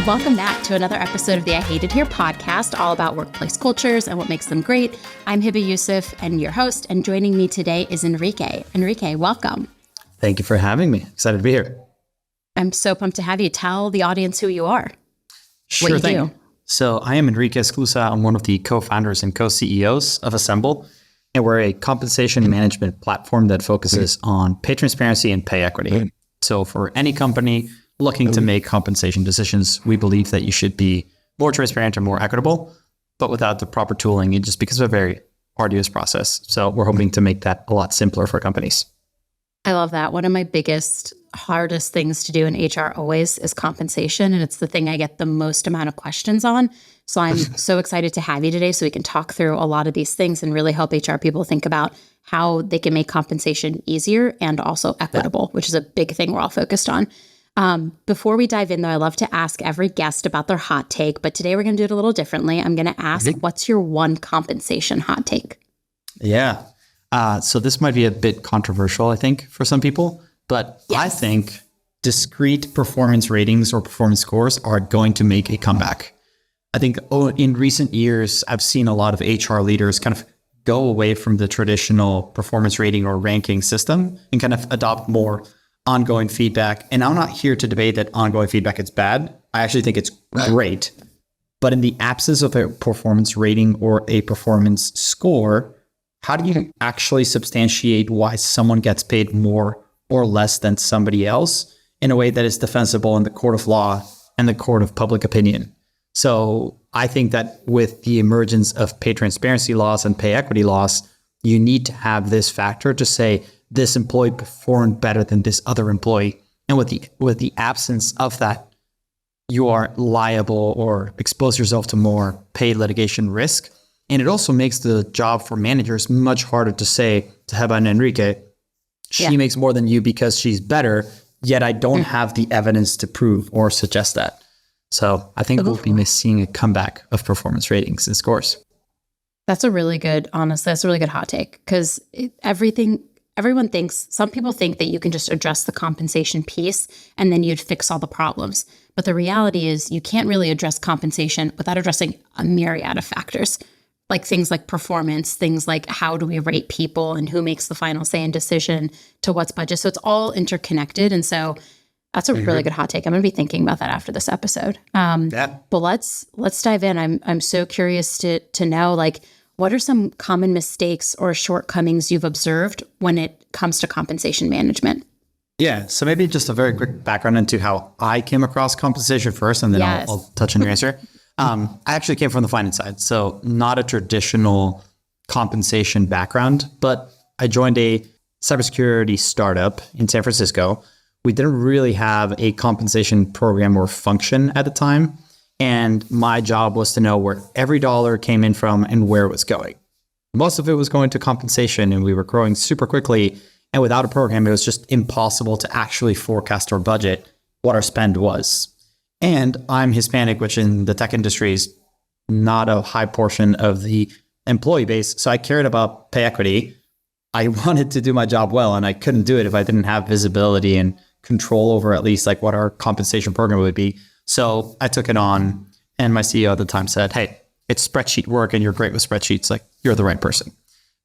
Welcome back to another episode of the I Hate It Here podcast, all about workplace cultures and what makes them great. I'm Hebba Yusuf and your host, and joining me today is Enrique. Enrique, welcome. Thank you for having me. Excited to be here. I'm so pumped to have you. Tell the audience who you are. Sure what you thing. do. So I am Enrique Esclusa. I'm one of the co-founders and co-CEOs of Assemble, and we're a compensation management platform that focuses on pay transparency and pay equity. So for any company looking to make compensation decisions, we believe that you should be more transparent and more equitable, but without the proper tooling, it just becomes a very arduous process. So we're hoping to make that a lot simpler for companies. I love that. One of my biggest, hardest things to do in HR always is compensation. And it's the thing I get the most amount of questions on. So I'm so excited to have you today so we can talk through a lot of these things and really help HR people think about how they can make compensation easier and also equitable, which is a big thing we're all focused on. Before we dive in, though, I love to ask every guest about their hot take, but today we're going to do it a little differently. I'm going to ask, what's your one compensation hot take? Yeah. So this might be a bit controversial, I think, for some people, but yes. I think discrete performance ratings or performance scores are going to make a comeback. I think in recent years, I've seen a lot of HR leaders kind of go away from the traditional performance rating or ranking system and kind of adopt more ongoing feedback. And I'm not here to debate that ongoing feedback is bad. I actually think it's great. But in the absence of a performance rating or a performance score, how do you actually substantiate why someone gets paid more or less than somebody else in a way that is defensible in the court of law and the court of public opinion? So I think that with the emergence of pay transparency laws and pay equity laws, you need to have this factor to say this employee performed better than this other employee. And with the absence of that, you are liable or expose yourself to more pay litigation risk. And it also makes the job for managers much harder to say to Hebba and Enrique, she makes more than you because she's better, yet I don't have the evidence to prove or suggest that. So I think we'll be seeing a comeback of performance ratings and scores. That's a really good hot take, because everyone thinks, some people think that you can just address the compensation piece and then you'd fix all the problems. But the reality is you can't really address compensation without addressing a myriad of factors, like things like performance, things like how do we rate people and who makes the final say and decision to what's budget. So it's all interconnected. And so that's a really good hot take. I'm going to be thinking about that after this episode. But let's dive in. I'm so curious to know, like, what are some common mistakes or shortcomings you've observed when it comes to compensation management? Yeah. So maybe just a very quick background into how I came across compensation first, and then I'll touch on your answer. I actually came from the finance side, so not a traditional compensation background, but I joined a cybersecurity startup in San Francisco. We didn't really have a compensation program or function at the time. And my job was to know where every dollar came in from and where it was going. Most of it was going to compensation, and we were growing super quickly. And without a program, it was just impossible to actually forecast or budget what our spend was. And I'm Hispanic, which in the tech industry is not a high portion of the employee base. So I cared about pay equity. I wanted to do my job well, and I couldn't do it if I didn't have visibility and control over at least like what our compensation program would be. So I took it on, and my CEO at the time said, hey, it's spreadsheet work and you're great with spreadsheets. Like, you're the right person.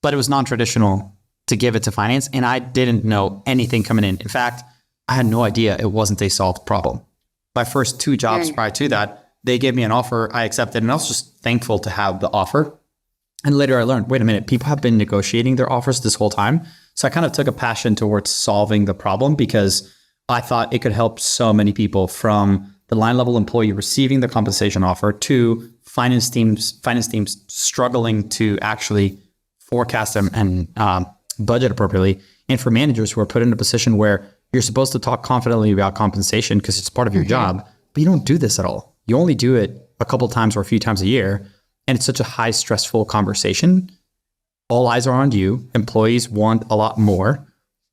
But it was non-traditional to give it to finance, and I didn't know anything coming in. In fact, I had no idea it wasn't a solved problem. My first 2 jobs prior to that, they gave me an offer, I accepted, and I was just thankful to have the offer. And later I learned, wait a minute, people have been negotiating their offers this whole time. So I kind of took a passion towards solving the problem because I thought it could help so many people, from the line level employee receiving the compensation offer to finance teams struggling to actually forecast them and budget appropriately. And for managers who are put in a position where you're supposed to talk confidently about compensation because it's part of your job, but you don't do this at all. You only do it a couple times or a few times a year. And it's such a high stressful conversation. All eyes are on you. Employees want a lot more.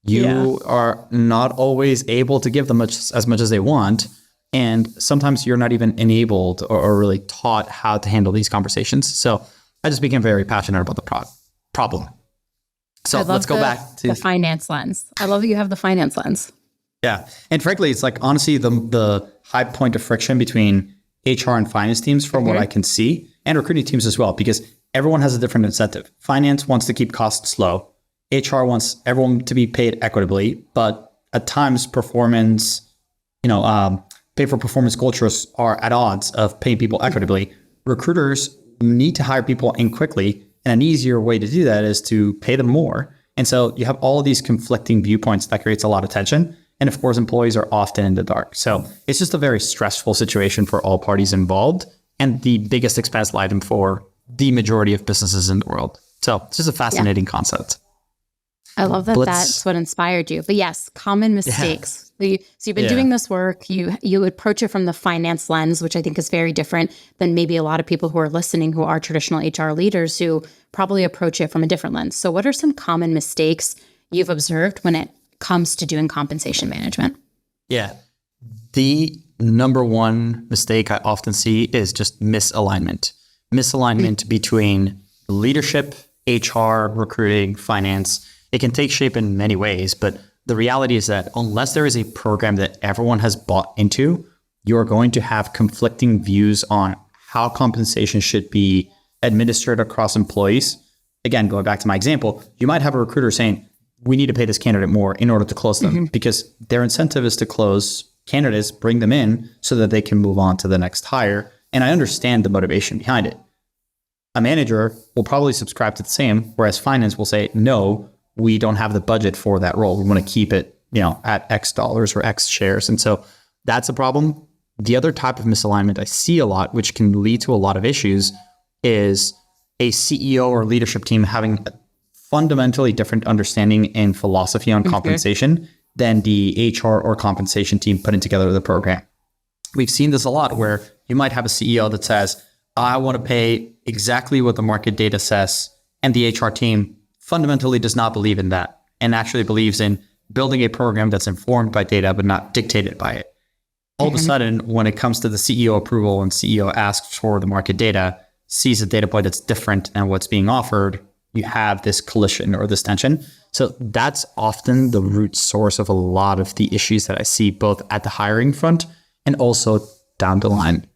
You are not always able to give them as much as they want. And sometimes you're not even enabled or really taught how to handle these conversations. So I just became very passionate about the problem. So let's go back to the finance lens. I love that you have the finance lens. Yeah. And frankly, it's like honestly the high point of friction between HR and finance teams from what I can see, and recruiting teams as well, because everyone has a different incentive. Finance wants to keep costs low. HR wants everyone to be paid equitably, but at times performance, pay for performance cultures are at odds of paying people equitably. Recruiters need to hire people in quickly, and an easier way to do that is to pay them more. And so you have all these conflicting viewpoints that creates a lot of tension. And of course, employees are often in the dark. So it's just a very stressful situation for all parties involved, and the biggest expense item for the majority of businesses in the world. So it's just a fascinating concept. I love that that's what inspired you. But yes, common mistakes. Yeah. So you've been doing this work. You approach it from the finance lens, which I think is very different than maybe a lot of people who are listening who are traditional HR leaders who probably approach it from a different lens. So what are some common mistakes you've observed when it comes to doing compensation management? Yeah. The number one mistake I often see is just misalignment. Misalignment between leadership, HR, recruiting, finance. It can take shape in many ways, but the reality is that unless there is a program that everyone has bought into, you're going to have conflicting views on how compensation should be administered across employees. Again, going back to my example, you might have a recruiter saying, we need to pay this candidate more in order to close them, because their incentive is to close candidates, bring them in so that they can move on to the next hire. And I understand the motivation behind it. A manager will probably subscribe to the same, whereas finance will say, no, we don't have the budget for that role. We want to keep it, at X dollars or X shares. And so that's a problem. The other type of misalignment I see a lot, which can lead to a lot of issues, is a CEO or leadership team having a fundamentally different understanding and philosophy on compensation than the HR or compensation team putting together the program. We've seen this a lot where you might have a CEO that says, I want to pay exactly what the market data says, and the HR team fundamentally does not believe in that and actually believes in building a program that's informed by data but not dictated by it. All of a sudden, when it comes to the CEO approval and CEO asks for the market data, sees a data point that's different than what's being offered, you have this collision or this tension. So that's often the root source of a lot of the issues that I see both at the hiring front and also down the line.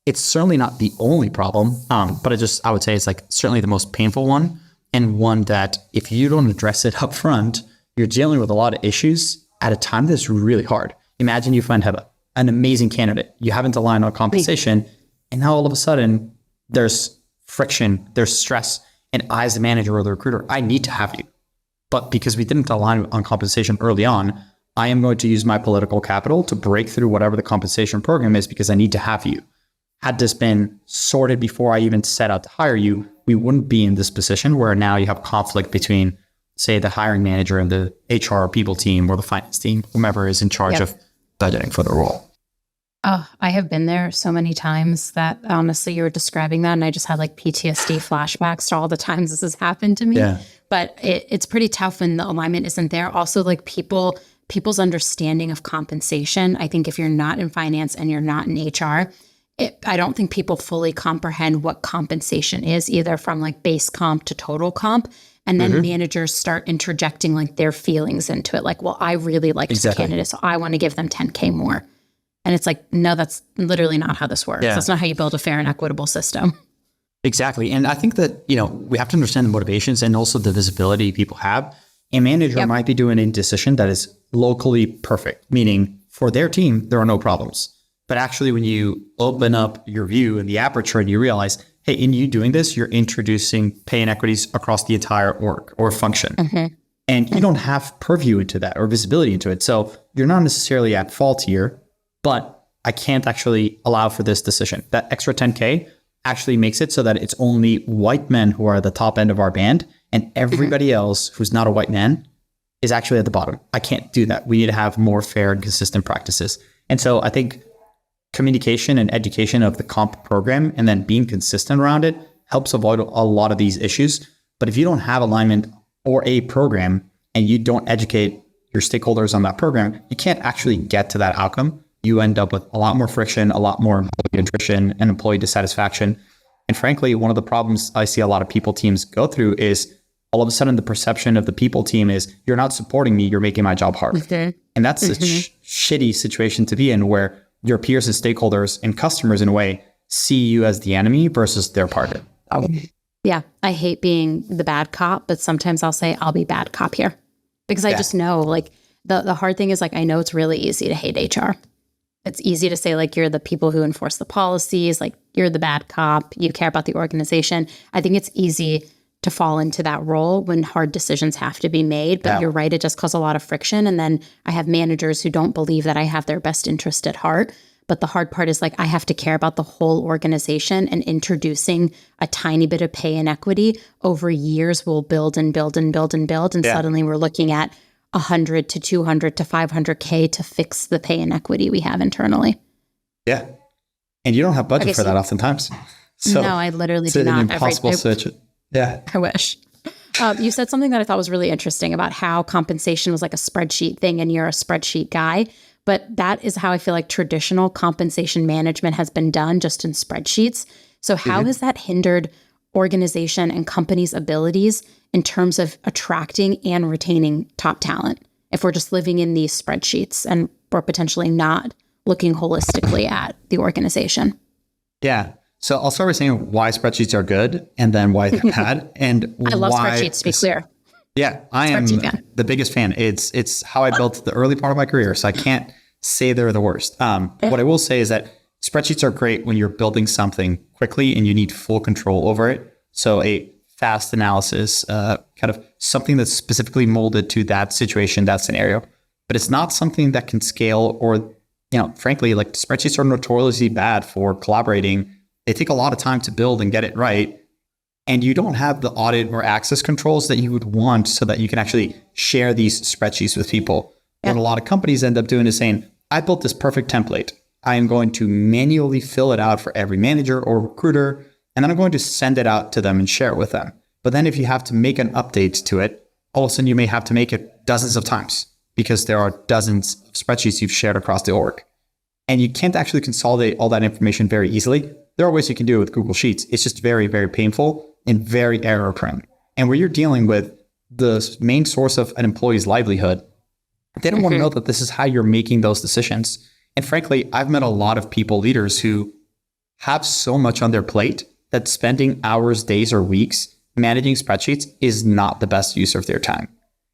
It's certainly not the only problem, but I would say it's like certainly the most painful one, and one that if you don't address it up front, you're dealing with a lot of issues at a time that's really hard. Imagine you find Hebba, an amazing candidate. You haven't aligned on compensation, and now all of a sudden there's friction, there's stress, and I as the manager or the recruiter, I need to have you. But because we didn't align on compensation early on, I am going to use my political capital to break through whatever the compensation program is because I need to have you. Had this been sorted before I even set out to hire you, we wouldn't be in this position where now you have conflict between, say, the hiring manager and the HR people team or the finance team, whomever is in charge of budgeting for the role. Oh, I have been there so many times that honestly, you were describing that and I just had like PTSD flashbacks to all the times this has happened to me. Yeah. But it's pretty tough when the alignment isn't there. Also, like people's understanding of compensation. I think if you're not in finance and you're not in HR, I don't think people fully comprehend what compensation is, either from like base comp to total comp. And then managers start interjecting like their feelings into it. Like, well, I really like this candidate, so I want to give them 10K more. And it's like, no, that's literally not how this works. Yeah. That's not how you build a fair and equitable system. Exactly. And I think that, we have to understand the motivations and also the visibility people have. A manager might be doing a decision that is locally perfect, meaning for their team, there are no problems. But actually, when you open up your view and the aperture and you realize, hey, in you doing this, you're introducing pay inequities across the entire org or function. And you don't have purview into that or visibility into it. So you're not necessarily at fault here, but I can't actually allow for this decision. That extra 10K actually makes it so that it's only white men who are at the top end of our band, and everybody else who's not a white man is actually at the bottom. I can't do that. We need to have more fair and consistent practices. And so I think communication and education of the comp program and then being consistent around it helps avoid a lot of these issues. But if you don't have alignment or a program and you don't educate your stakeholders on that program, you can't actually get to that outcome. You end up with a lot more friction, a lot more employee attrition and employee dissatisfaction. And frankly, one of the problems I see a lot of people teams go through is all of a sudden the perception of the people team is you're not supporting me, you're making my job harder. And that's a shitty situation to be in, where your peers and stakeholders and customers in a way see you as the enemy versus their partner. Yeah, I hate being the bad cop, but sometimes I'll say I'll be bad cop here because I just know, like, the hard thing is, like, I know it's really easy to hate HR. It's easy to say, like, you're the people who enforce the policies, like, you're the bad cop, you care about the organization. I think it's easy to fall into that role when hard decisions have to be made. But you're right, it just causes a lot of friction. And then I have managers who don't believe that I have their best interest at heart. But the hard part is, like, I have to care about the whole organization, and introducing a tiny bit of pay inequity over years will build and build and build and build. And suddenly we're looking at 100 to 200 to 500K to fix the pay inequity we have internally. Yeah. And you don't have budget for that oftentimes. So no, I literally do not. It's an impossible situation. Yeah. I wish. You said something that I thought was really interesting about how compensation was like a spreadsheet thing, and you're a spreadsheet guy. But that is how I feel like traditional compensation management has been done, just in spreadsheets. So how has that hindered organization and companies' abilities in terms of attracting and retaining top talent, if we're just living in these spreadsheets and we're potentially not looking holistically at the organization? Yeah. So I'll start by saying why spreadsheets are good and then why they're bad. And I love spreadsheets, to be clear. Yeah, I am the biggest fan. It's how I built the early part of my career, so I can't say they're the worst. What I will say is that spreadsheets are great when you're building something quickly and you need full control over it. So a fast analysis, kind of something that's specifically molded to that situation, that scenario. But it's not something that can scale, or, frankly, like, spreadsheets are notoriously bad for collaborating. They take a lot of time to build and get it right. And you don't have the audit or access controls that you would want so that you can actually share these spreadsheets with people. What a lot of companies end up doing is saying, I built this perfect template. I am going to manually fill it out for every manager or recruiter, and then I'm going to send it out to them and share it with them. But then if you have to make an update to it, all of a sudden you may have to make it dozens of times because there are dozens of spreadsheets you've shared across the org. And you can't actually consolidate all that information very easily. There are ways you can do it with Google Sheets. It's just very, very painful and very error prone. And where you're dealing with the main source of an employee's livelihood, they don't want to know that this is how you're making those decisions. And frankly, I've met a lot of people leaders who have so much on their plate that spending hours, days, or weeks managing spreadsheets is not the best use of their time.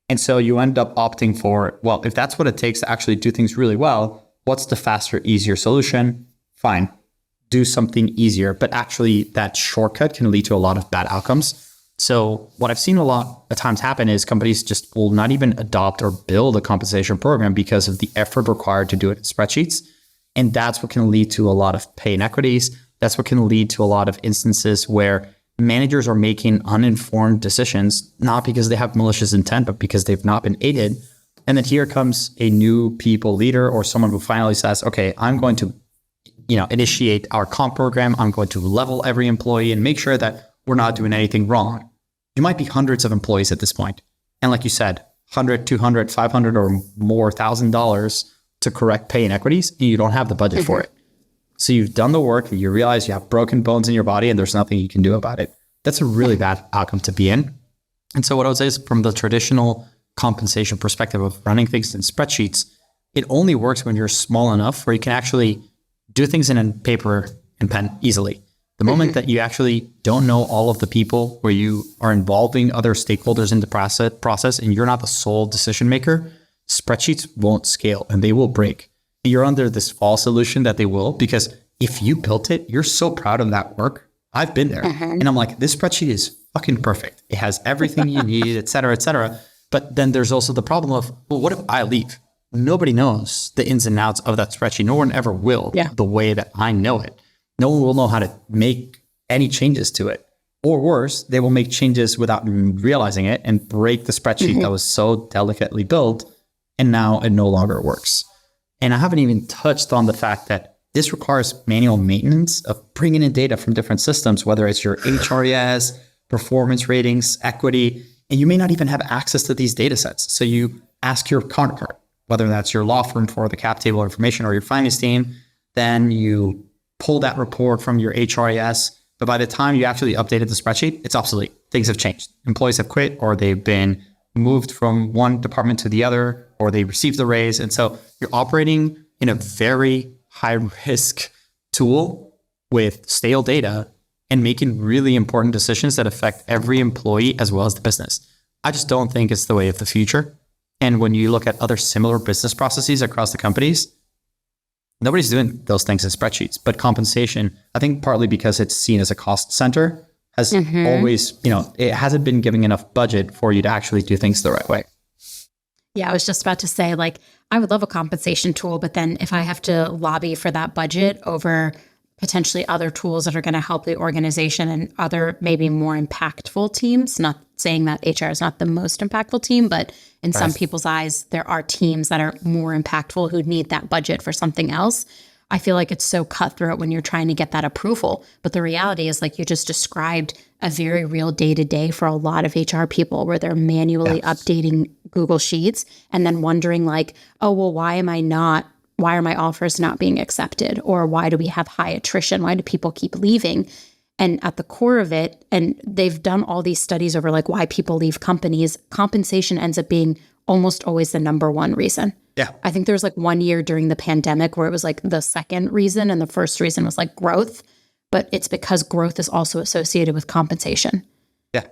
And so you end up opting for, well, if that's what it takes to actually do things really well, what's the faster, easier solution? Fine, do something easier. But actually that shortcut can lead to a lot of bad outcomes. So what I've seen a lot of times happen is companies just will not even adopt or build a compensation program because of the effort required to do it in spreadsheets. And that's what can lead to a lot of pay inequities. That's what can lead to a lot of instances where managers are making uninformed decisions, not because they have malicious intent, but because they've not been aided. And then here comes a new people leader or someone who finally says, okay, I'm going to, initiate our comp program. I'm going to level every employee and make sure that we're not doing anything wrong. You might be hundreds of employees at this point. And like you said, 100, 200, 500 or more $1,000 to correct pay inequities, and you don't have the budget for it. So you've done the work, and you realize you have broken bones in your body and there's nothing you can do about it. That's a really bad outcome to be in. And so what I would say is, from the traditional compensation perspective of running things in spreadsheets, it only works when you're small enough where you can actually do things in paper and pen easily. The moment that you actually don't know all of the people, where you are involving other stakeholders in the process and you're not the sole decision maker, spreadsheets won't scale and they will break. You're under this false illusion that they will, because if you built it, you're so proud of that work. I've been there. And I'm like, this spreadsheet is fucking perfect. It has everything you need, et cetera, et cetera. But then there's also the problem of, well, what if I leave? Nobody knows the ins and outs of that spreadsheet. No one ever will the way that I know it. No one will know how to make any changes to it. Or worse, they will make changes without realizing it and break the spreadsheet that was so delicately built, and now it no longer works. And I haven't even touched on the fact that this requires manual maintenance of bringing in data from different systems, whether it's your HRES, performance ratings, equity, and you may not even have access to these data sets. So you ask your counterpart, whether that's your law firm for the cap table information or your finance team, then you pull that report from your HRIS. But by the time you actually updated the spreadsheet, it's obsolete. things have changed. Employees have quit, or they've been moved from one department to the other, or they received the raise. And so you're operating in a very high risk tool with stale data and making really important decisions that affect every employee as well as the business. I just don't think it's the way of the future. And when you look at other similar business processes across the companies, nobody's doing those things in spreadsheets. But compensation, I think partly because it's seen as a cost center, has always, it hasn't been giving enough budget for you to actually do things the right way. Yeah, I was just about to say, like, I would love a compensation tool, but then if I have to lobby for that budget over potentially other tools that are going to help the organization and other maybe more impactful teams, not saying that HR is not the most impactful team, but in some people's eyes, there are teams that are more impactful who need that budget for something else. I feel like it's so cutthroat when you're trying to get that approval. But the reality is, like you just described, a very real day-to-day for a lot of HR people where they're manually updating Google Sheets and then wondering like, oh, well, why are my offers not being accepted? Or why do we have high attrition? Why do people keep leaving? And at the core of it, and they've done all these studies over like why people leave companies, compensation ends up being almost always the number one reason. Yeah. I think there was like 1 year during the pandemic where it was like the second reason and the first reason was like growth, but it's because growth is also associated with compensation. Yeah.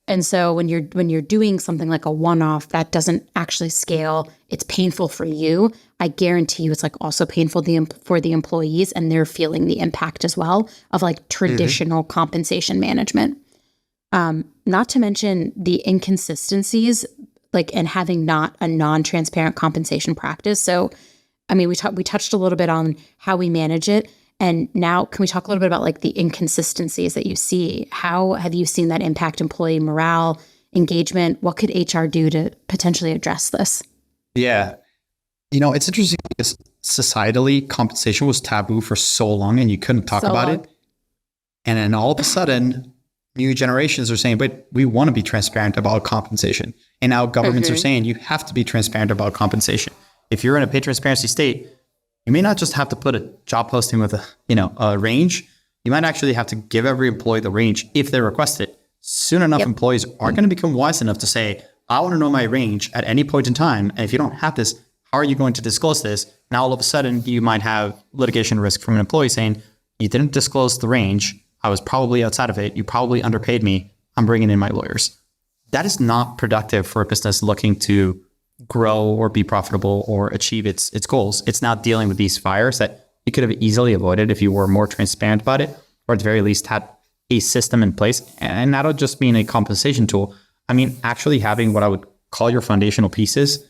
And so when you're doing something like a one-off that doesn't actually scale, it's painful for you. I guarantee you it's like also painful for the employees, and they're feeling the impact as well of like traditional compensation management. Not to mention the inconsistencies, like, and having not a non-transparent compensation practice. So, I mean, we touched a little bit on how we manage it. And now can we talk a little bit about like the inconsistencies that you see? How have you seen that impact employee morale, engagement? What could HR do to potentially address this? Yeah. It's interesting because societally, compensation was taboo for so long and you couldn't talk about it. And then all of a sudden, new generations are saying, but we want to be transparent about compensation. And now governments are saying you have to be transparent about compensation. If you're in a pay transparency state, you may not just have to put a job posting with a range. You might actually have to give every employee the range if they request it. Soon enough, employees are going to become wise enough to say, I want to know my range at any point in time. And if you don't have this, how are you going to disclose this? Now, all of a sudden, you might have litigation risk from an employee saying, you didn't disclose the range. I was probably outside of it. You probably underpaid me. I'm bringing in my lawyers. That is not productive for a business looking to grow or be profitable or achieve its goals. It's not dealing with these fires that you could have easily avoided if you were more transparent about it, or at the very least had a system in place. And that'll just mean a compensation tool. I mean, actually having what I would call your foundational pieces,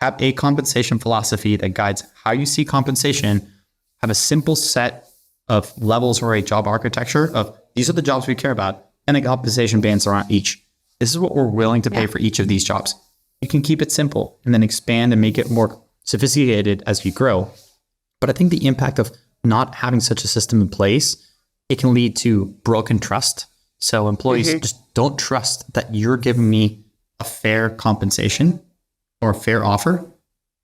have a compensation philosophy that guides how you see compensation, have a simple set of levels or a job architecture of these are the jobs we care about, and a compensation bands around each. This is what we're willing to pay for each of these jobs. You can keep it simple and then expand and make it more sophisticated as you grow. But I think the impact of not having such a system in place, it can lead to broken trust. So employees just don't trust that you're giving me a fair compensation or a fair offer,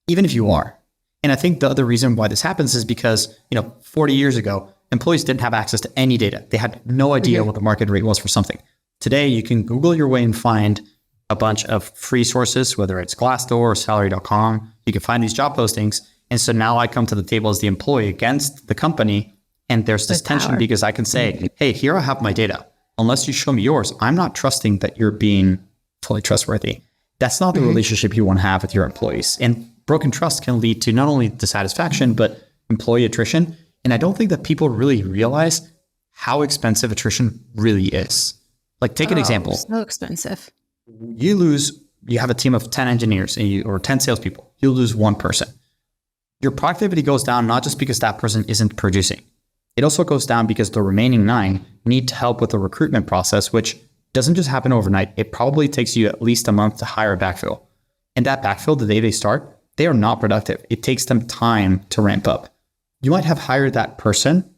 even if you are. And I think the other reason why this happens is because, 40 years ago, employees didn't have access to any data. They had no idea what the market rate was for something. Today, you can Google your way and find a bunch of free sources, whether it's Glassdoor or salary.com. You can find these job postings. And so now I come to the table as the employee against the company. And there's this tension because I can say, hey, here I have my data. Unless you show me yours, I'm not trusting that you're being fully trustworthy. That's not the relationship you want to have with your employees. And broken trust can lead to not only dissatisfaction, but employee attrition. And I don't think that people really realize how expensive attrition really is. Like, take an example. So expensive. You have a team of 10 engineers or 10 salespeople. You lose one person. Your productivity goes down not just because that person isn't producing. It also goes down because the remaining 9 need to help with the recruitment process, which doesn't just happen overnight. It probably takes you at least a month to hire a backfill. And that backfill, the day they start, they are not productive. It takes them time to ramp up. You might have hired that person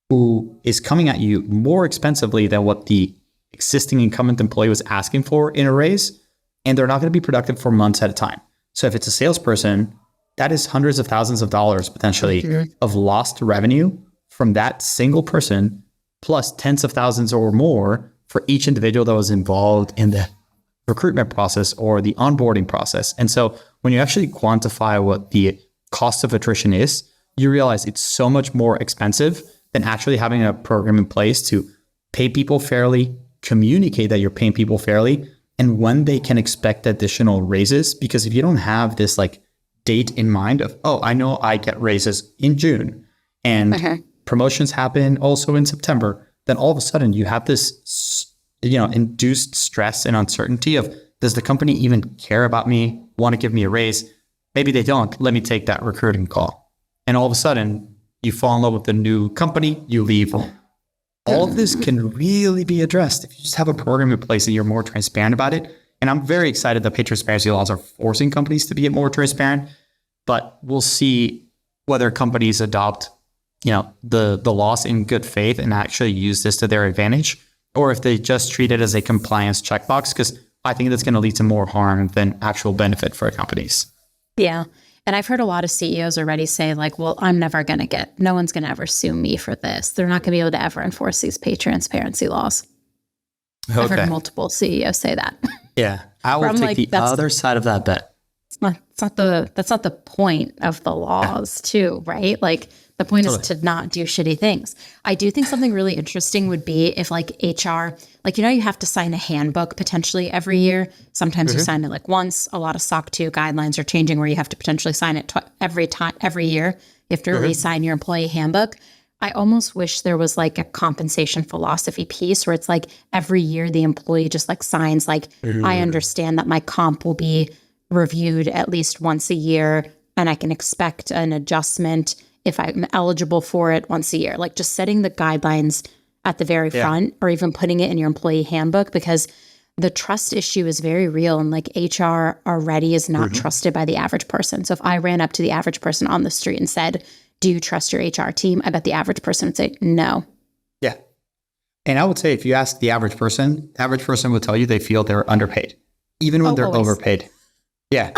who is coming at you more expensively than what the existing incumbent employee was asking for in a raise, and they're not going to be productive for months at a time. So if it's a salesperson, that is hundreds of thousands of dollars potentially of lost revenue from that single person, plus tens of thousands or more for each individual that was involved in the recruitment process or the onboarding process. And so when you actually quantify what the cost of attrition is, you realize it's so much more expensive than actually having a program in place to pay people fairly, communicate that you're paying people fairly, and when they can expect additional raises. Because if you don't have this like date in mind of, oh, I know I get raises in June and promotions happen also in September, then all of a sudden you have this, induced stress and uncertainty of, does the company even care about me, want to give me a raise? Maybe they don't. Let me take that recruiting call. And all of a sudden you fall in love with the new company, you leave. All of this can really be addressed if you just have a program in place and you're more transparent about it. And I'm very excited that pay transparency laws are forcing companies to be more transparent, but we'll see whether companies adopt, the laws in good faith and actually use this to their advantage, or if they just treat it as a compliance checkbox, because I think that's going to lead to more harm than actual benefit for companies. Yeah. And I've heard a lot of CEOs already say like, well, no one's going to ever sue me for this. They're not going to be able to ever enforce these pay transparency laws. Okay. I've heard multiple CEOs say that. Yeah. I will take the other side of that bet. That's not the point of the laws too, right? Like the point is to not do shitty things. I do think something really interesting would be if like HR, like, you have to sign a handbook potentially every year. Sometimes you sign it like once. A lot of SOC 2 guidelines are changing where you have to potentially sign it every year. You have to re-sign your employee handbook. I almost wish there was like a compensation philosophy piece where it's like every year the employee just like signs like, I understand that my comp will be reviewed at least once a year and I can expect an adjustment if I'm eligible for it once a year. Like just setting the guidelines at the very front, or even putting it in your employee handbook, because the trust issue is very real. And like HR already is not trusted by the average person. So if I ran up to the average person on the street and said, do you trust your HR team? I bet the average person would say no. Yeah. And I would say if you ask the average person would tell you they feel they're underpaid, even when they're overpaid. Yeah.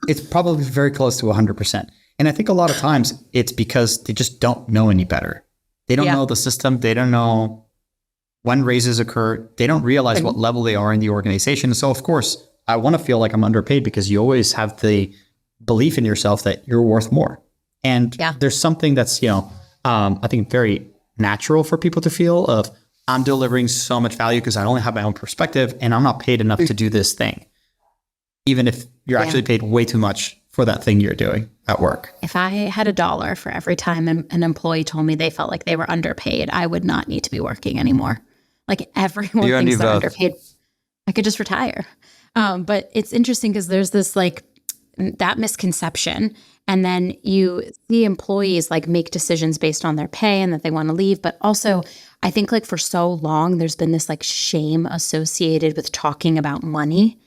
It's probably very close to 100%. And I think a lot of times it's because they just don't know any better. They don't know the system. They don't know when raises occur. They don't realize what level they are in the organization. So of course, I want to feel like I'm underpaid because you always have the belief in yourself that you're worth more. And there's something that's, I think very natural for people to feel of, I'm delivering so much value because I only have my own perspective and I'm not paid enough to do this thing. Even if you're actually paid way too much for that thing you're doing at work. If I had $1 for every time an employee told me they felt like they were underpaid, I would not need to be working anymore. Like everyone thinks they're underpaid. I could just retire. But it's interesting because there's this like that misconception. And then you see employees like make decisions based on their pay and that they want to leave. But also I think like for so long, there's been this like shame associated with talking about money.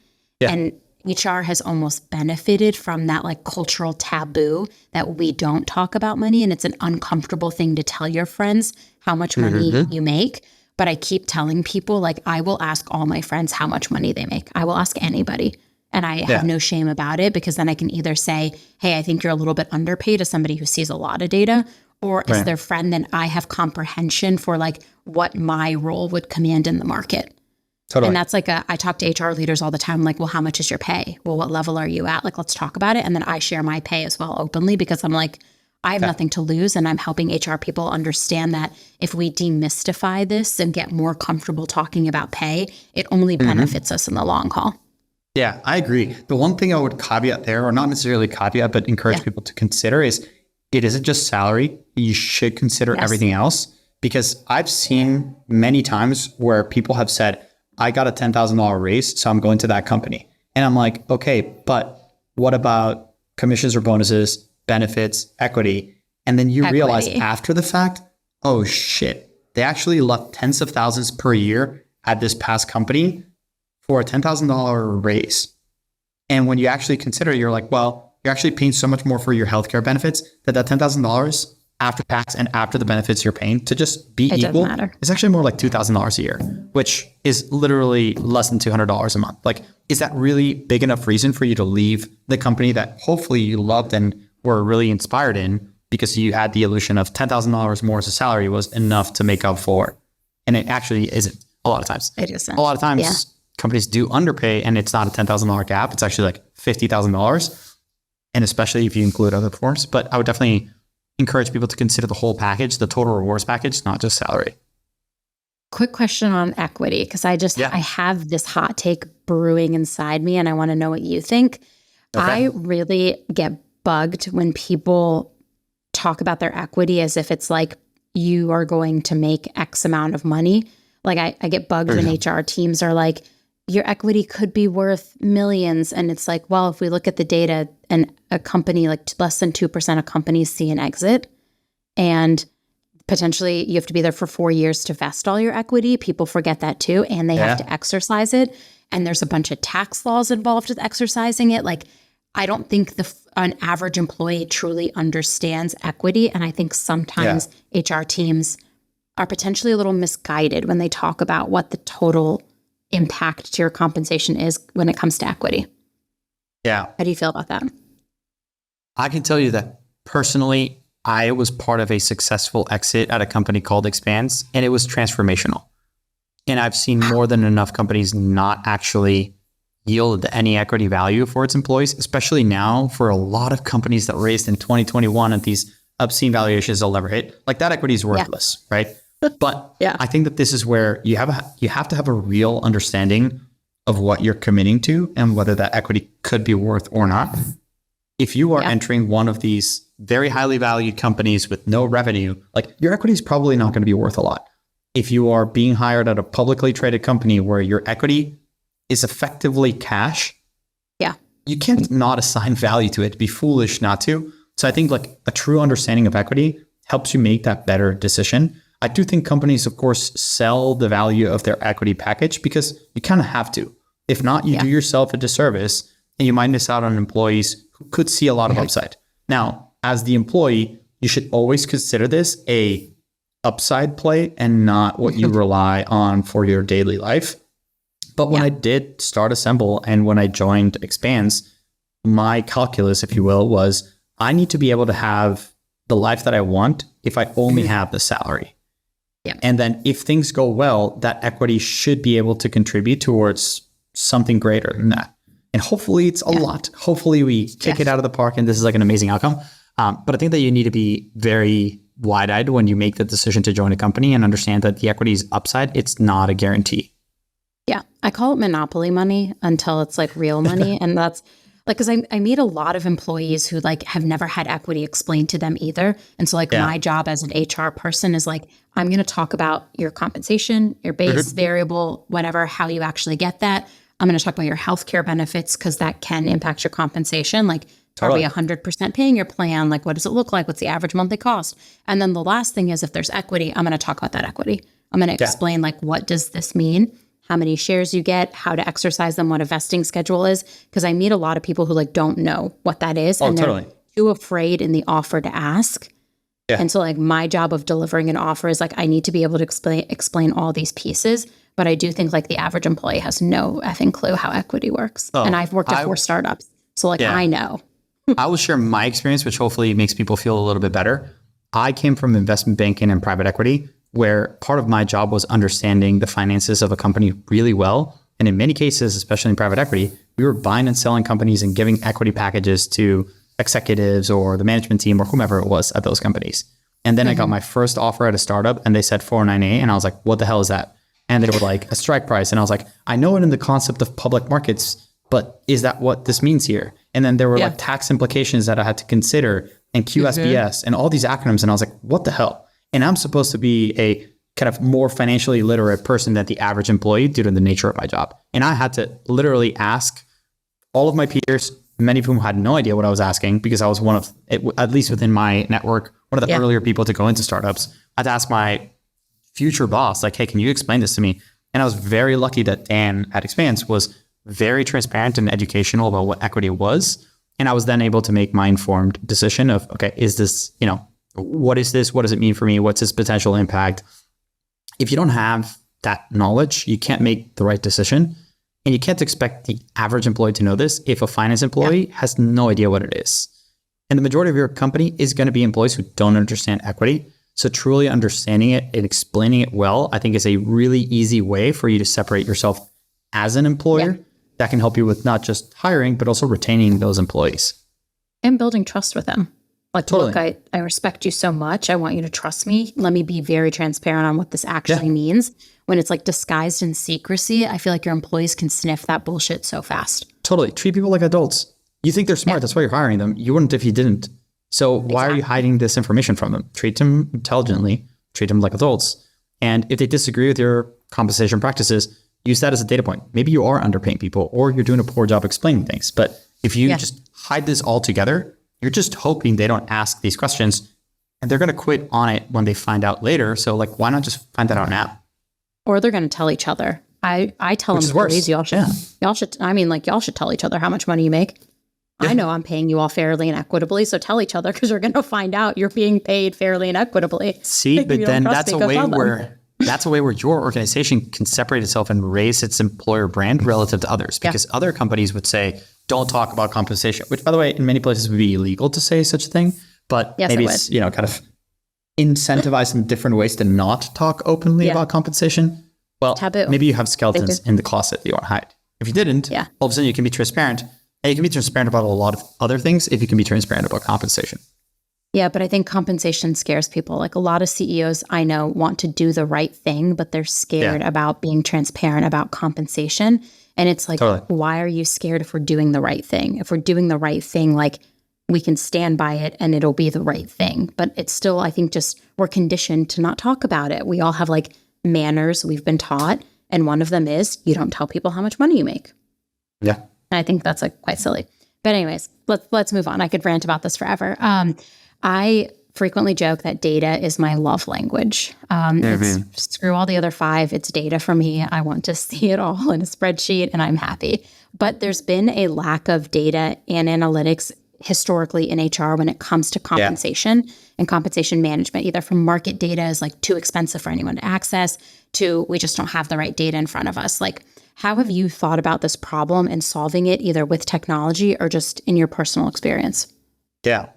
Yeah. And HR has almost benefited from that like cultural taboo that we don't talk about money. And it's an uncomfortable thing to tell your friends how much money you make. But I keep telling people, like, I will ask all my friends how much money they make. I will ask anybody. And I have no shame about it, because then I can either say, hey, I think you're a little bit underpaid, as somebody who sees a lot of data, or as their friend, then I have comprehension for like what my role would command in the market. Totally. And that's like I talk to HR leaders all the time, like, well, how much is your pay? Well, what level are you at? Like, let's talk about it. And then I share my pay as well openly, because I'm like, I have nothing to lose. And I'm helping HR people understand that if we demystify this and get more comfortable talking about pay, it only benefits us in the long haul. Yeah, I agree. The one thing I would caveat there, or not necessarily caveat, but encourage people to consider is it isn't just salary. You should consider everything else, because I've seen many times where people have said, I got a $10,000 raise, so I'm going to that company. And I'm like, okay, but what about commissions or bonuses, benefits, equity? And then you realize after the fact, oh shit, they actually left tens of thousands per year at this past company for a $10,000 raise. And when you actually consider, you're like, well, you're actually paying so much more for your healthcare benefits that $10,000 after tax and after the benefits you're paying to just be equal, it's actually more like $2,000 a year, which is literally less than $200 a month. Like, is that really big enough reason for you to leave the company that hopefully you loved and were really inspired in, because you had the illusion of $10,000 more as a salary was enough to make up for? And it actually isn't. A lot of times. It isn't. A lot of times companies do underpay and it's not a $10,000 gap. It's actually like $50,000. And especially if you include other forms. But I would definitely encourage people to consider the whole package, the total rewards package, not just salary. Quick question on equity, because I have this hot take brewing inside me and I want to know what you think. Okay. I really get bugged when people talk about their equity as if it's like you are going to make X amount of money. Like I get bugged when HR teams are like, your equity could be worth millions. And it's like, well, if we look at the data and a company, like less than 2% of companies see an exit, and potentially you have to be there for 4 years to vest all your equity. People forget that too. And they have to exercise it. And there's a bunch of tax laws involved with exercising it. Like, I don't think an average employee truly understands equity. And I think sometimes HR teams are potentially a little misguided when they talk about what the total impact to your compensation is when it comes to equity. Yeah. How do you feel about that? I can tell you that personally, I was part of a successful exit at a company called Expanse, and it was transformational. And I've seen more than enough companies not actually yield any equity value for its employees, especially now for a lot of companies that raised in 2021 at these obscene valuations they'll never hit. Like, that equity is worthless, right? But I think that this is where you have to have a real understanding of what you're committing to and whether that equity could be worth or not. If you are entering one of these very highly valued companies with no revenue, like, your equity is probably not going to be worth a lot. If you are being hired at a publicly traded company where your equity is effectively cash, you can't not assign value to it. It'd be foolish not to. So I think like a true understanding of equity helps you make that better decision. I do think companies, of course, sell the value of their equity package because you kind of have to. If not, you do yourself a disservice and you might miss out on employees who could see a lot of upside. Now, as the employee, you should always consider this a upside play and not what you rely on for your daily life. But when I did start Assemble and when I joined Expanse, my calculus, if you will, was I need to be able to have the life that I want if I only have the salary. And then if things go well, that equity should be able to contribute towards something greater than that. And hopefully it's a lot. Hopefully we kick it out of the park and this is like an amazing outcome. But I think that you need to be very wide-eyed when you make the decision to join a company and understand that the equity is upside. It's not a guarantee. Yeah. I call it monopoly money until it's like real money. And that's like, because I meet a lot of employees who like have never had equity explained to them either. And so like my job as an HR person is like, I'm going to talk about your compensation, your base, variable, whatever, how you actually get that. I'm going to talk about your healthcare benefits because that can impact your compensation. Like, are we 100% paying your plan? Like, what does it look like? What's the average monthly cost? And then the last thing is if there's equity, I'm going to talk about that equity. I'm going to explain like, what does this mean? How many shares you get, how to exercise them, what a vesting schedule is. Because I meet a lot of people who like don't know what that is. And they're too afraid in the offer to ask. And so like my job of delivering an offer is like, I need to be able to explain all these pieces. But I do think like the average employee has no effing clue how equity works. And I've worked at 4 startups. So like I know. I will share my experience, which hopefully makes people feel a little bit better. I came from investment banking and private equity, where part of my job was understanding the finances of a company really well. And in many cases, especially in private equity, we were buying and selling companies and giving equity packages to executives or the management team or whomever it was at those companies. And then I got my first offer at a startup and they said 498. And I was like, what the hell is that? And they were like, a strike price. And I was like, I know it in the concept of public markets, but is that what this means here? And then there were like tax implications that I had to consider and QSBS and all these acronyms. And I was like, what the hell? And I'm supposed to be a kind of more financially literate person than the average employee due to the nature of my job. And I had to literally ask all of my peers, many of whom had no idea what I was asking because I was one of, at least within my network, one of the earlier people to go into startups. I had to ask my future boss, like, hey, can you explain this to me? And I was very lucky that Dan at Expanse was very transparent and educational about what equity was. And I was then able to make my informed decision of, okay, is this, what is this? What does it mean for me? What's its potential impact? If you don't have that knowledge, you can't make the right decision. And you can't expect the average employee to know this if a finance employee has no idea what it is. And the majority of your company is going to be employees who don't understand equity. So truly understanding it and explaining it well, I think is a really easy way for you to separate yourself as an employer that can help you with not just hiring, but also retaining those employees. And building trust with them. Like, Totally. look, I respect you so much. I want you to trust me. Let me be very transparent on what this actually means. When it's like disguised in secrecy, I feel like your employees can sniff that bullshit so fast. Totally. Treat people like adults. You think they're smart. That's why you're hiring them. You wouldn't if you didn't. So why are you hiding this information from them? Treat them intelligently. Treat them like adults. And if they disagree with your compensation practices, use that as a data point. Maybe you are underpaying people or you're doing a poor job explaining things. But if you just hide this all together, you're just hoping they don't ask these questions and they're going to quit on it when they find out later. So like, why not just find that out now? Or they're going to tell each other. I tell employees, y'all should tell each other how much money you make. I know I'm paying you all fairly and equitably, so tell each other because you're going to find out you're being paid fairly and equitably. See, but then that's a way where your organization can separate itself and raise its employer brand relative to others, because other companies would say, don't talk about compensation, which by the way, in many places would be illegal to say such a thing, but maybe it's, kind of incentivized in different ways to not talk openly about compensation. Well, taboo. Maybe you have skeletons in the closet that you want to hide. If you didn't, all of a sudden you can be transparent. And you can be transparent about a lot of other things if you can be transparent about compensation. Yeah, but I think compensation scares people. Like a lot of CEOs I know want to do the right thing, but they're scared about being transparent about compensation. And it's like, why are you scared if we're doing the right thing? If we're doing the right thing, like we can stand by it and it'll be the right thing. But it's still, I think, just we're conditioned to not talk about it. We all have like manners we've been taught. And one of them is you don't tell people how much money you make. Yeah. I think that's like quite silly. But anyways, let's move on. I could rant about this forever. I frequently joke that data is my love language. Screw all the other 5. It's data for me. I want to see it all in a spreadsheet and I'm happy. But there's been a lack of data and analytics historically in HR when it comes to compensation and compensation management, either from market data is like too expensive for anyone to access to we just don't have the right data in front of us. Like, how have you thought about this problem and solving it either with technology or just in your personal experience? Yeah.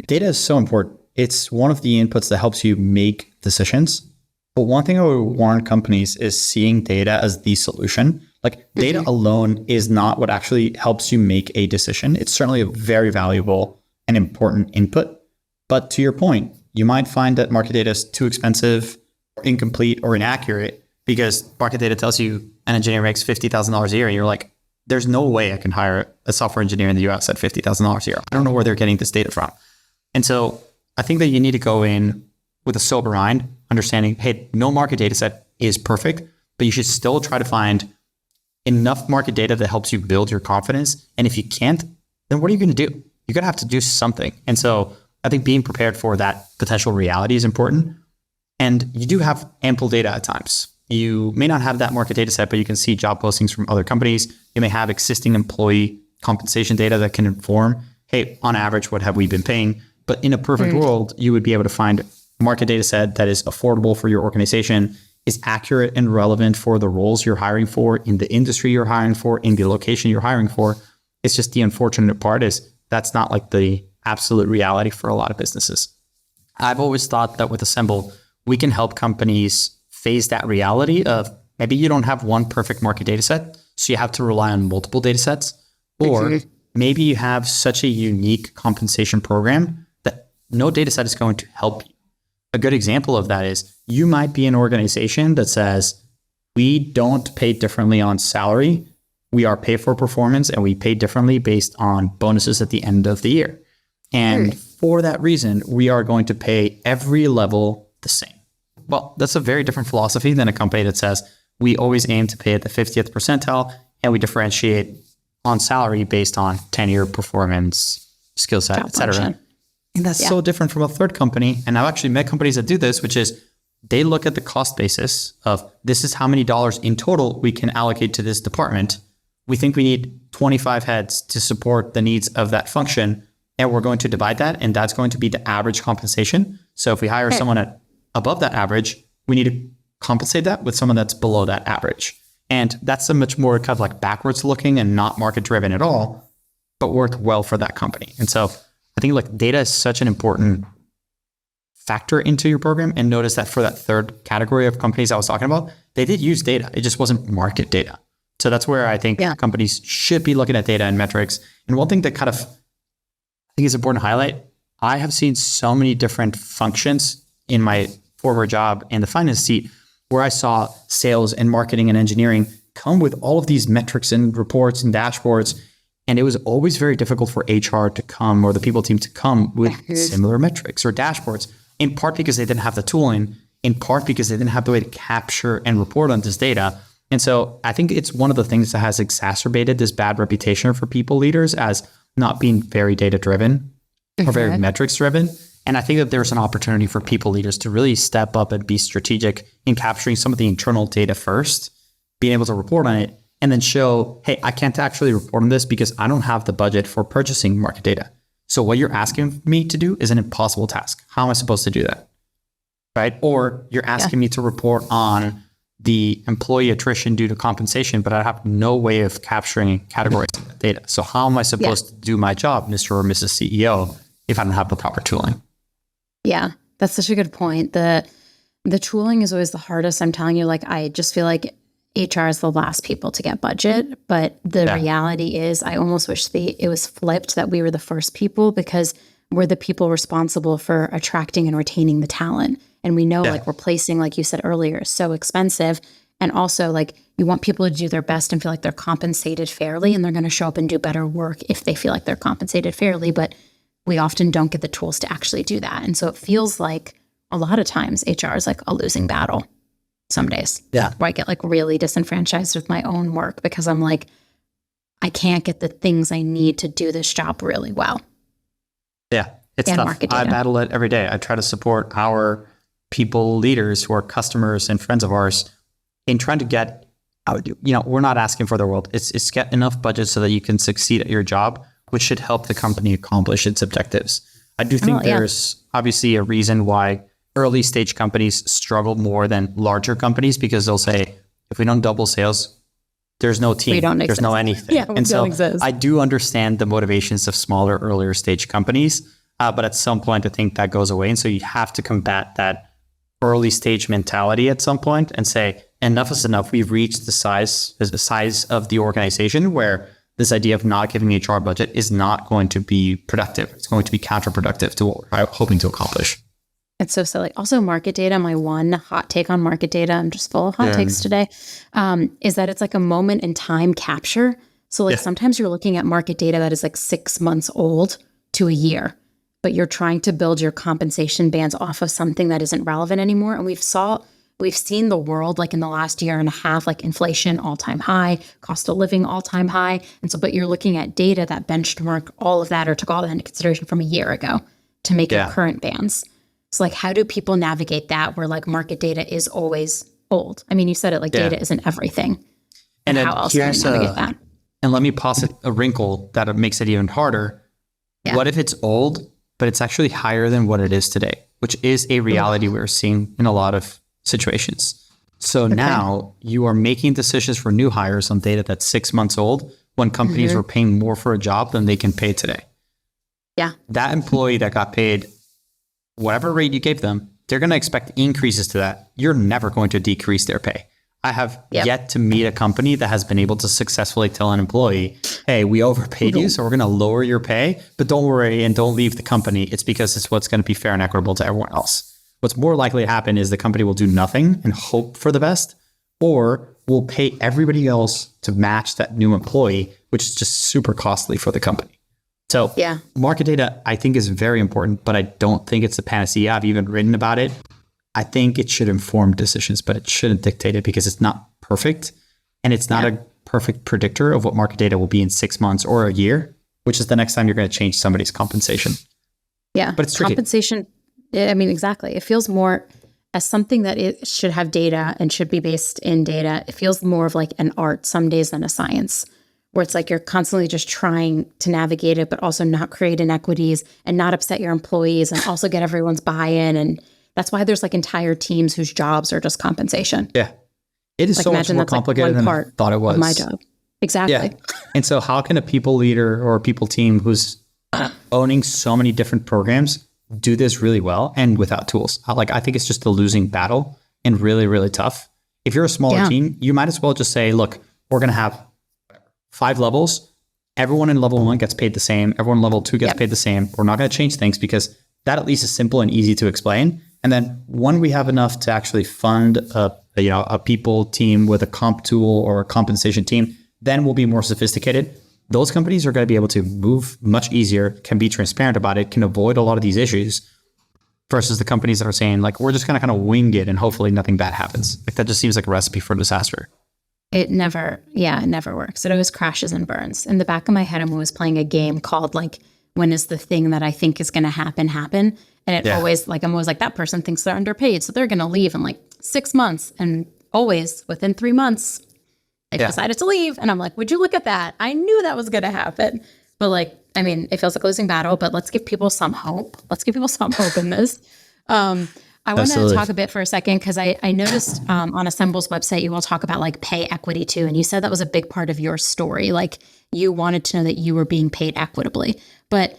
Data is so important. It's one of the inputs that helps you make decisions. But one thing I would warn companies is seeing data as the solution. Like data alone is not what actually helps you make a decision. It's certainly a very valuable and important input. But to your point, you might find that market data is too expensive or incomplete or inaccurate because market data tells you an engineer makes $50,000 a year. And you're like, there's no way I can hire a software engineer in the US at $50,000 a year. I don't know where they're getting this data from. And so I think that you need to go in with a sober mind, understanding, hey, no market data set is perfect, but you should still try to find enough market data that helps you build your confidence. And if you can't, then what are you going to do? You're going to have to do something. And so I think being prepared for that potential reality is important. And you do have ample data at times. You may not have that market data set, but you can see job postings from other companies. You may have existing employee compensation data that can inform, hey, on average, what have we been paying? But in a perfect world, you would be able to find a market data set that is affordable for your organization, is accurate and relevant for the roles you're hiring for, in the industry you're hiring for, in the location you're hiring for. It's just the unfortunate part is that's not like the absolute reality for a lot of businesses. I've always thought that with Assemble, we can help companies face that reality of maybe you don't have one perfect market data set, so you have to rely on multiple data sets, or maybe you have such a unique compensation program that no data set is going to help you. A good example of that is you might be an organization that says, we don't pay differently on salary. We are pay for performance and we pay differently based on bonuses at the end of the year. And for that reason, we are going to pay every level the same. Well, that's a very different philosophy than a company that says, we always aim to pay at the 50th percentile and we differentiate on salary based on tenure, performance, skill set, et cetera. And that's so different from a third company. And I've actually met companies that do this, which is they look at the cost basis of this is how many dollars in total we can allocate to this department. We think we need 25 heads to support the needs of that function. And we're going to divide that. And that's going to be the average compensation. So if we hire someone at above that average, we need to compensate that with someone that's below that average. And that's a much more kind of like backwards looking and not market driven at all, but worked well for that company. And so I think like data is such an important factor into your program and notice that for that third category of companies I was talking about, they did use data. It just wasn't market data. So that's where I think companies should be looking at data and metrics. And one thing that kind of I think is important to highlight, I have seen so many different functions in my former job in the finance seat where I saw sales and marketing and engineering come with all of these metrics and reports and dashboards. And it was always very difficult for HR to come or the people team to come with similar metrics or dashboards, in part because they didn't have the tooling, in part because they didn't have the way to capture and report on this data. And so I think it's one of the things that has exacerbated this bad reputation for people leaders as not being very data driven or very metrics driven. And I think that there's an opportunity for people leaders to really step up and be strategic in capturing some of the internal data first, being able to report on it, and then show, hey, I can't actually report on this because I don't have the budget for purchasing market data. So what you're asking me to do is an impossible task. How am I supposed to do that? Right? Or you're asking me to report on the employee attrition due to compensation, but I have no way of capturing categories of data. So how am I supposed to do my job, Mr. or Mrs. CEO, if I don't have the proper tooling? Yeah, that's such a good point. The tooling is always the hardest. I'm telling you, like, I just feel like HR is the last people to get budget. But the reality is I almost wish it was flipped, that we were the first people, because we're the people responsible for attracting and retaining the talent. And we know like replacing, like you said earlier, is so expensive. And also like you want people to do their best and feel like they're compensated fairly, and they're going to show up and do better work if they feel like they're compensated fairly. But we often don't get the tools to actually do that. And so it feels like a lot of times HR is like a losing battle some days. Yeah. Where I get like really disenfranchised with my own work because I'm like, I can't get the things I need to do this job really well. Yeah. It's tough. I battle it every day. I try to support our people leaders who are customers and friends of ours in trying to get, we're not asking for the world. It's get enough budget so that you can succeed at your job, which should help the company accomplish its objectives. I do think there's obviously a reason why early stage companies struggle more than larger companies, because they'll say, if we don't double sales, there's no team, there's no anything. Yeah, and so exist. I do understand the motivations of smaller, earlier stage companies, but at some point I think that goes away. And so you have to combat that early stage mentality at some point and say, enough is enough. We've reached the size of the organization where this idea of not giving HR budget is not going to be productive. It's going to be counterproductive to what we're hoping to accomplish. It's so silly. Also, market data, my one hot take on market data, I'm just full of hot takes today, is that it's like a moment in time capture. So like sometimes you're looking at market data that is like 6 months old to a year, but you're trying to build your compensation bands off of something that isn't relevant anymore. And we've seen the world like in the last year and a half, like inflation all-time high, cost of living all-time high. And so, but you're looking at data that benchmark all of that or took all that into consideration from a year ago to make your current bands. So like, how do people navigate that where like market data is always old? I mean, you said it, like data isn't everything. And how else can you navigate that? And let me posit a wrinkle that makes it even harder. Yeah. What if it's old, but it's actually higher than what it is today, which is a reality we're seeing in a lot of situations. So now you are making decisions for new hires on data that's 6 months old when companies were paying more for a job than they can pay today. Yeah. That employee that got paid whatever rate you gave them, they're going to expect increases to that. You're never going to decrease their pay. I have yet to meet a company that has been able to successfully tell an employee, hey, we overpaid you, so we're going to lower your pay, but don't worry and don't leave the company. It's because it's what's going to be fair and equitable to everyone else. What's more likely to happen is the company will do nothing and hope for the best, or will pay everybody else to match that new employee, which is just super costly for the company. So market data, I think, is very important, but I don't think it's the panacea. I've even written about it. I think it should inform decisions, but it shouldn't dictate it because it's not perfect. And it's not a perfect predictor of what market data will be in 6 months or a year, which is the next time you're going to change somebody's compensation. Yeah. But it's tricky. Compensation, I mean, exactly. It feels more as something that it should have data and should be based in data. It feels more of like an art some days than a science, where it's like you're constantly just trying to navigate it, but also not create inequities and not upset your employees and also get everyone's buy-in. And that's why there's like entire teams whose jobs are just compensation. Yeah. It is like, so much more complicated than I thought it was. Of my job. Exactly. Yeah. And so how can a people leader or a people team who's owning so many different programs do this really well and without tools. I think it's just a losing battle and really, really tough. If you're a smaller team, you might as well just say, look, we're going to have 5 levels. Everyone in level 1 gets paid the same. Everyone in level 2 gets paid the same. We're not going to change things because that at least is simple and easy to explain. And then when we have enough to actually fund a people team with a comp tool or a compensation team, then we'll be more sophisticated. Those companies are going to be able to move much easier, can be transparent about it, can avoid a lot of these issues, versus the companies that are saying, like, we're just going to kind of wing it and hopefully nothing bad happens. Like, that just seems like a recipe for disaster. It never works. It always crashes and burns. In the back of my head, I'm always playing a game called, like, when is the thing that I think is going to happen? And it always, like, I'm always like, that person thinks they're underpaid, so they're going to leave in like 6 months. And always within 3 months, they decided to leave. And I'm like, would you look at that? I knew that was going to happen. But like, I mean, it feels like a losing battle, but let's give people some hope. Let's give people some hope in this. I want to talk a bit for a second because I noticed on Assemble's website, you all talk about like pay equity too. And you said that was a big part of your story. Like you wanted to know that you were being paid equitably. But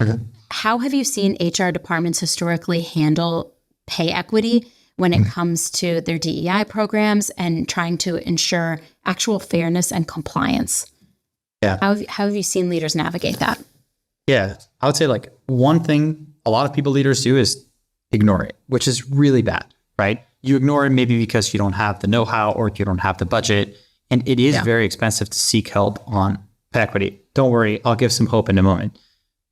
how have you seen HR departments historically handle pay equity when it comes to their DEI programs and trying to ensure actual fairness and compliance? Yeah. How have you seen leaders navigate that? Yeah. I would say like one thing a lot of people leaders do is ignore it, which is really bad, right? You ignore it maybe because you don't have the know-how or you don't have the budget. And it is very expensive to seek help on pay equity. Don't worry, I'll give some hope in a moment.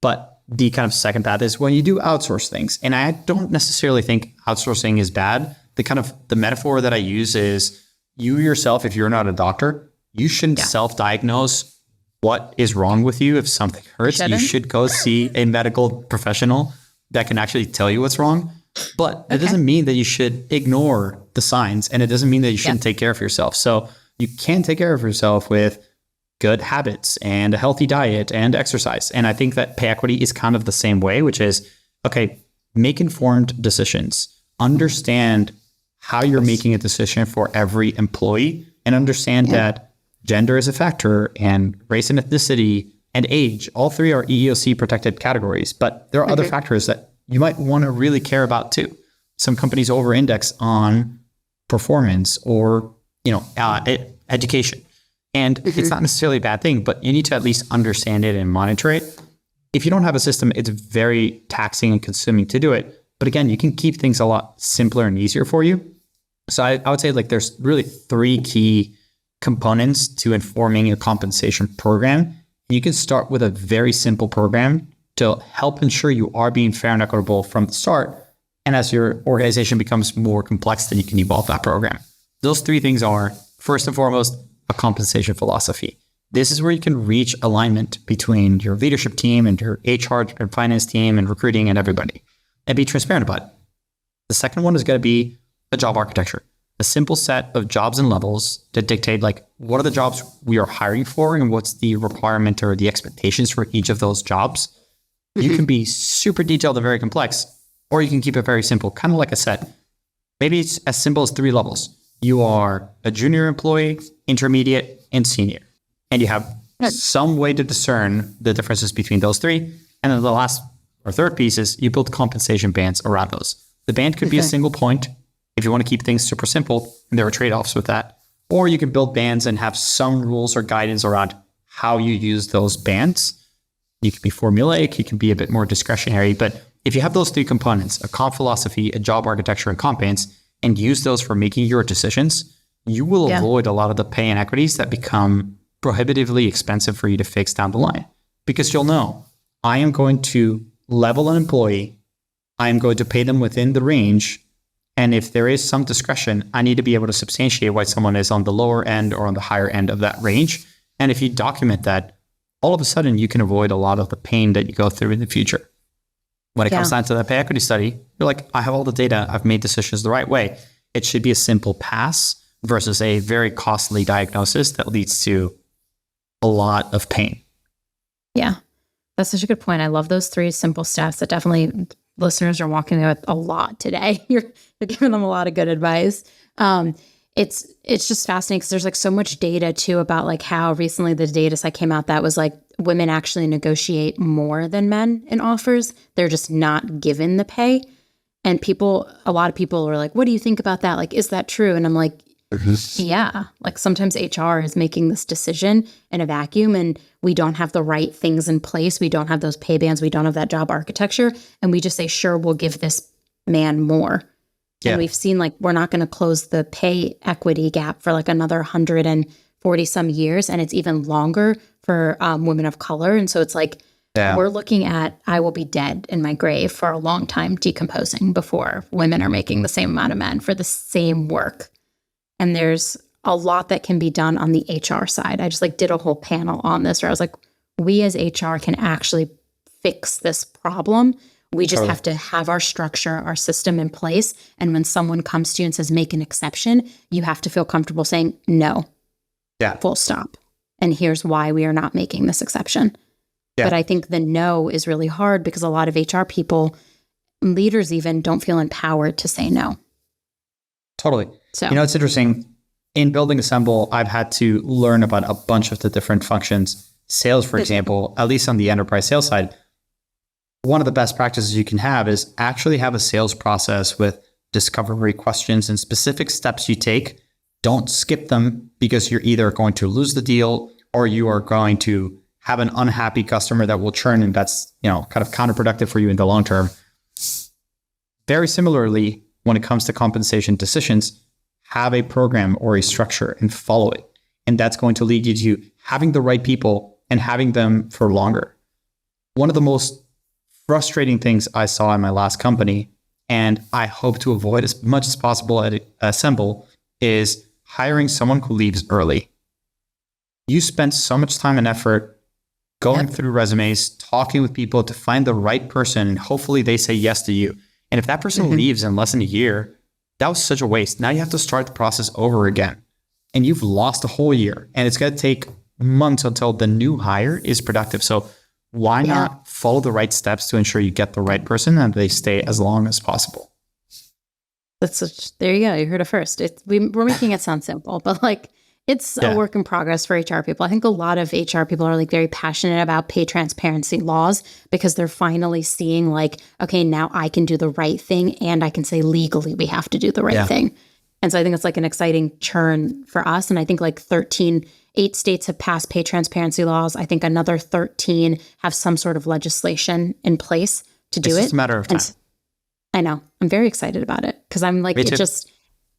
But the kind of second path is when you do outsource things. And I don't necessarily think outsourcing is bad. The metaphor that I use is you yourself, if you're not a doctor, you shouldn't self-diagnose what is wrong with you. If something hurts, you should go see a medical professional that can actually tell you what's wrong. But it doesn't mean that you should ignore the signs, and it doesn't mean that you shouldn't take care of yourself. So you can take care of yourself with good habits and a healthy diet and exercise. And I think that pay equity is kind of the same way, which is, okay, make informed decisions, understand how you're making a decision for every employee, and understand that gender is a factor and race and ethnicity and age, all 3 are EEOC protected categories, but there are other factors that you might want to really care about too. Some companies over-index on performance or, education. And it's not necessarily a bad thing, but you need to at least understand it and monitor it. If you don't have a system, it's very taxing and consuming to do it. But again, you can keep things a lot simpler and easier for you. So I would say like there's really 3 key components to informing your compensation program. You can start with a very simple program to help ensure you are being fair and equitable from the start. And as your organization becomes more complex, then you can evolve that program. Those 3 things are, first and foremost, a compensation philosophy. This is where you can reach alignment between your leadership team and your HR and finance team and recruiting and everybody, and be transparent about it. The second one is going to be a job architecture. A simple set of jobs and levels that dictate like what are the jobs we are hiring for and what's the requirement or the expectations for each of those jobs. You can be super detailed and very complex, or you can keep it very simple, kind of like a set. Maybe it's as simple as 3 levels. You are a junior employee, intermediate, and senior. And you have some way to discern the differences between those 3. And then the last or third piece is you build compensation bands around those. The band could be a single point if you want to keep things super simple, and there are trade-offs with that. Or you can build bands and have some rules or guidance around how you use those bands. You can be formulaic, you can be a bit more discretionary, but if you have those 3 components, a comp philosophy, a job architecture, and comp bands, and use those for making your decisions, you will avoid a lot of the pay inequities that become prohibitively expensive for you to fix down the line. Because you'll know, I am going to level an employee, I am going to pay them within the range, and if there is some discretion, I need to be able to substantiate why someone is on the lower end or on the higher end of that range. And if you document that, all of a sudden you can avoid a lot of the pain that you go through in the future. When it comes down to that pay equity study, you're like, I have all the data, I've made decisions the right way. It should be a simple pass versus a very costly diagnosis that leads to a lot of pain. Yeah, that's such a good point. I love those 3 simple steps that definitely listeners are walking away with a lot today. You're giving them a lot of good advice. It's just fascinating because there's like so much data too about like how recently the data set came out that was like women actually negotiate more than men in offers. They're just not given the pay. And a lot of people are like, what do you think about that? Like, is that true? And I'm like, yeah, like sometimes HR is making this decision in a vacuum and we don't have the right things in place. We don't have those pay bands. We don't have that job architecture. And we just say, sure, we'll give this man more. Yeah. And we've seen like, we're not going to close the pay equity gap for like another 140 some years. And it's even longer for women of color. And so it's like, we're looking at, I will be dead in my grave for a long time decomposing before women are making the same amount of men for the same work. And there's a lot that can be done on the HR side. I just like did a whole panel on this where I was like, we as HR can actually fix this problem. We just have to have our structure, our system in place. And when someone comes to you and says, make an exception, you have to feel comfortable saying no, full stop. And here's why we are not making this exception. Yeah. But I think the no is really hard because a lot of HR people, leaders even, don't feel empowered to say no. Totally. So, it's interesting. In Building Assemble, I've had to learn about a bunch of the different functions. Sales, for example, at least on the enterprise sales side, one of the best practices you can have is actually have a sales process with discovery questions and specific steps you take. Don't skip them because you're either going to lose the deal or you are going to have an unhappy customer that will churn, and that's, kind of counterproductive for you in the long term. Very similarly, when it comes to compensation decisions, have a program or a structure and follow it. And that's going to lead you to having the right people and having them for longer. One of the most frustrating things I saw in my last company, and I hope to avoid as much as possible at Assemble, is hiring someone who leaves early. You spend so much time and effort going through resumes, talking with people to find the right person, and hopefully they say yes to you. And if that person leaves in less than a year, that was such a waste. Now you have to start the process over again. And you've lost a whole year. And it's going to take months until the new hire is productive. So why not follow the right steps to ensure you get the right person and they stay as long as possible? There you go. You heard it first. We're making it sound simple, but like, it's a work in progress for HR people. I think a lot of HR people are like very passionate about pay transparency laws because they're finally seeing like, okay, now I can do the right thing and I can say legally we have to do the right thing. And so I think it's like an exciting churn for us. And I think like 8 states have passed pay transparency laws. I think another 13 have some sort of legislation in place to do it. It's just a matter of time. I know. I'm very excited about it because I'm like,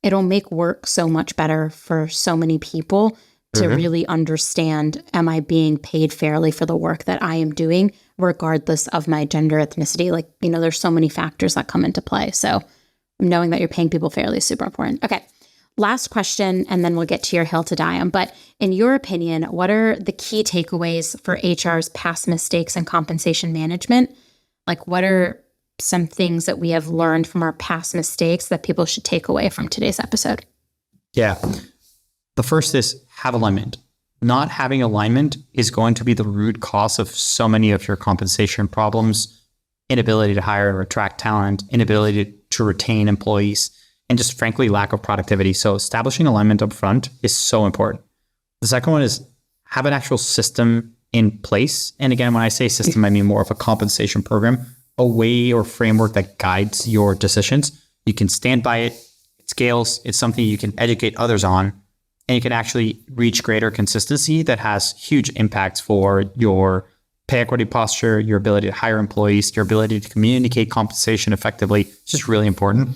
it'll make work so much better for so many people to really understand, am I being paid fairly for the work that I am doing, regardless of my gender, ethnicity? Like, there's so many factors that come into play. So knowing that you're paying people fairly is super important. Okay. Last question, and then we'll get to your hill to die on. But in your opinion, what are the key takeaways for HR's past mistakes and compensation management? Like, what are some things that we have learned from our past mistakes that people should take away from today's episode? Yeah. The first is have alignment. Not having alignment is going to be the root cause of so many of your compensation problems, inability to hire or attract talent, inability to retain employees, and just frankly, lack of productivity. So establishing alignment up front is so important. The second one is have an actual system in place. And again, when I say system, I mean more of a compensation program, a way or framework that guides your decisions. You can stand by it. It scales. It's something you can educate others on, and you can actually reach greater consistency that has huge impacts for your pay equity posture, your ability to hire employees, your ability to communicate compensation effectively. It's just really important.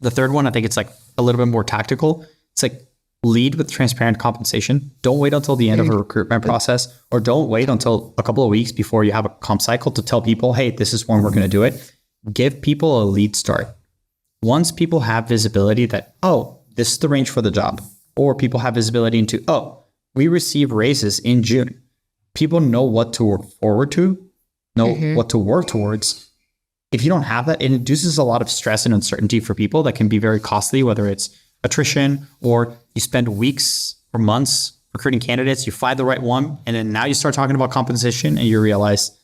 The third one, I think it's like a little bit more tactical. It's like lead with transparent compensation. Don't wait until the end of a recruitment process, or don't wait until a couple of weeks before you have a comp cycle to tell people, hey, this is when we're going to do it. Give people a lead start. Once people have visibility that, oh, this is the range for the job, or people have visibility into, oh, we receive raises in June. People know what to work forward to, know what to work towards. If you don't have that, it induces a lot of stress and uncertainty for people that can be very costly, whether it's attrition or you spend weeks or months recruiting candidates, you find the right one, and then now you start talking about compensation and you realize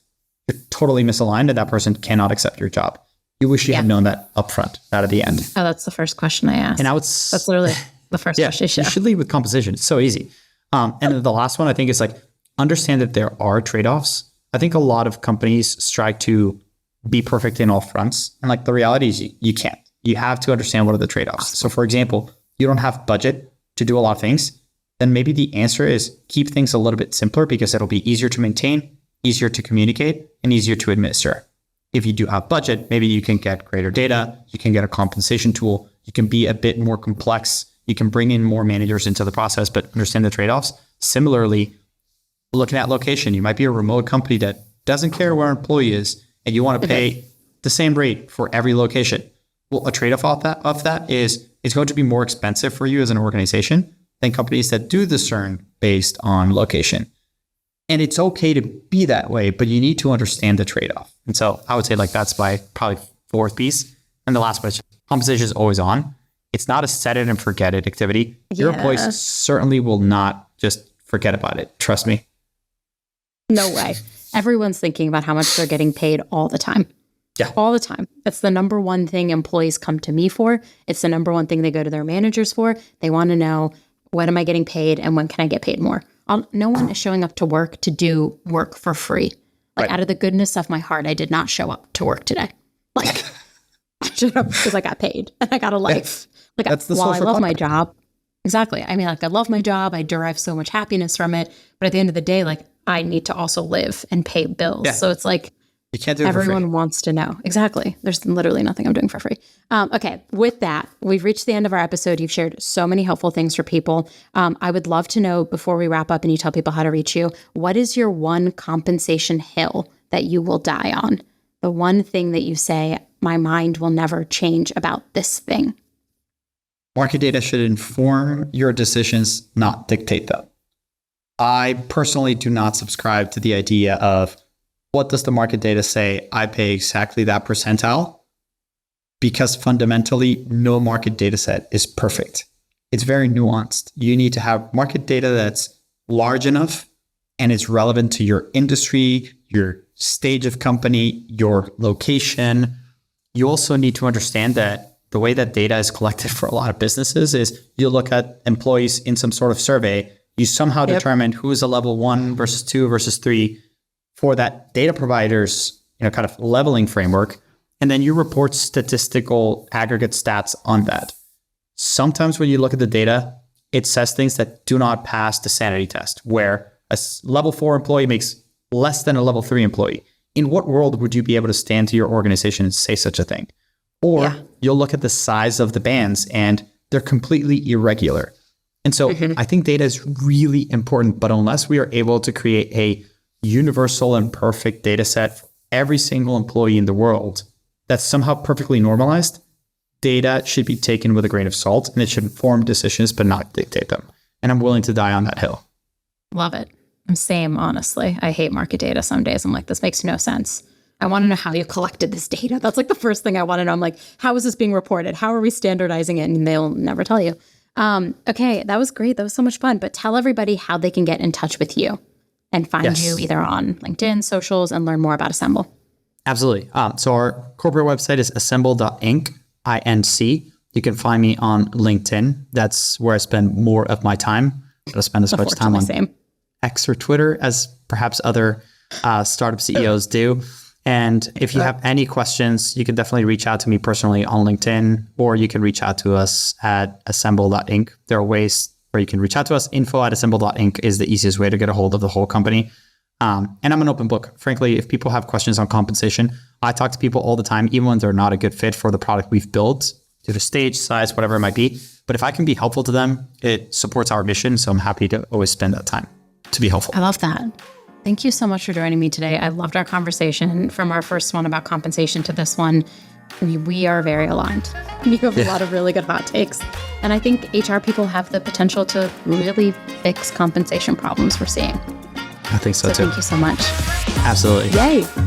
you're totally misaligned and that person cannot accept your job. You wish you had known that upfront, not at the end. Oh, that's the first question I asked. And that's literally the first question. You should lead with compensation. It's so easy. And then the last one I think is like, understand that there are trade-offs. I think a lot of companies strive to be perfect in all fronts. And like the reality is you can't. You have to understand what are the trade-offs. So for example, you don't have budget to do a lot of things, then maybe the answer is keep things a little bit simpler because it'll be easier to maintain, easier to communicate, and easier to administer. If you do have budget, maybe you can get greater data, you can get a compensation tool, you can be a bit more complex, you can bring in more managers into the process, but understand the trade-offs. Similarly, looking at location, you might be a remote company that doesn't care where an employee is, and you want to pay the same rate for every location. Well, a trade-off of that is it's going to be more expensive for you as an organization than companies that do discern based on location. And it's okay to be that way, but you need to understand the trade-off. And so I would say like that's my probably fourth piece. And the last question, compensation is always on. It's not a set it and forget it activity. Your employees certainly will not just forget about it. Trust me. No way. Everyone's thinking about how much they're getting paid all the time. Yeah. All the time. That's the number one thing employees come to me for. It's the number one thing they go to their managers for. They want to know, when am I getting paid and when can I get paid more? No one is showing up to work to do work for free. Like out of the goodness of my heart, I did not show up to work today. Like I showed up because I got paid and I got a life. Like that's the while I social love my contract. job. Exactly. I mean, like I love my job. I derive so much happiness from it. But at the end of the day, like I need to also live and pay bills. Yeah. So it's like you can't do it everyone for free. wants to know. Exactly. There's literally nothing I'm doing for free. Okay. With that, we've reached the end of our episode. You've shared so many helpful things for people. I would love to know before we wrap up and you tell people how to reach you, what is your one compensation hill that you will die on? The one thing that you say, my mind will never change about this thing. Market data should inform your decisions, not dictate them. I personally do not subscribe to the idea of what does the market data say? I pay exactly that percentile, because fundamentally no market data set is perfect. It's very nuanced. You need to have market data that's large enough and it's relevant to your industry, your stage of company, your location. You also need to understand that the way that data is collected for a lot of businesses is you look at employees in some sort of survey, you somehow determine who is a level 1 versus 2 versus 3 for that data provider's kind of leveling framework. And then you report statistical aggregate stats on that. Sometimes when you look at the data, it says things that do not pass the sanity test, where a level 4 employee makes less than a level 3 employee. In what world would you be able to stand to your organization and say such a thing? Or you'll look at the size of the bands and they're completely irregular. And so I think data is really important, but unless we are able to create a universal and perfect data set for every single employee in the world that's somehow perfectly normalized, data should be taken with a grain of salt and it should inform decisions, but not dictate them. And I'm willing to die on that hill. Love it. Same, honestly. I hate market data some days. I'm like, this makes no sense. I want to know how you collected this data. That's like the first thing I want to know. I'm like, how is this being reported? How are we standardizing it? And they'll never tell you. Okay, that was great. That was so much fun. But tell everybody how they can get in touch with you and find you either on LinkedIn, socials, and learn more about Assemble. Absolutely. So our corporate website is assemble.inc, INC. You can find me on LinkedIn. That's where I spend more of my time. I don't spend as much time on X or Twitter as perhaps other startup CEOs do. And if you have any questions, you can definitely reach out to me personally on LinkedIn, or you can reach out to us at assemble.inc. There are ways where you can reach out to us. info@assemble.inc is the easiest way to get a hold of the whole company. And I'm an open book. Frankly, if people have questions on compensation, I talk to people all the time, even when they're not a good fit for the product we've built, due to stage, size, whatever it might be. But if I can be helpful to them, it supports our mission. So I'm happy to always spend that time to be helpful. I love that. Thank you so much for joining me today. I loved our conversation from our first one about compensation to this one. We are very aligned. You have a lot of really good hot takes. And I think HR people have the potential to really fix compensation problems we're seeing. I think so too. Thank you so much. Absolutely. Yay.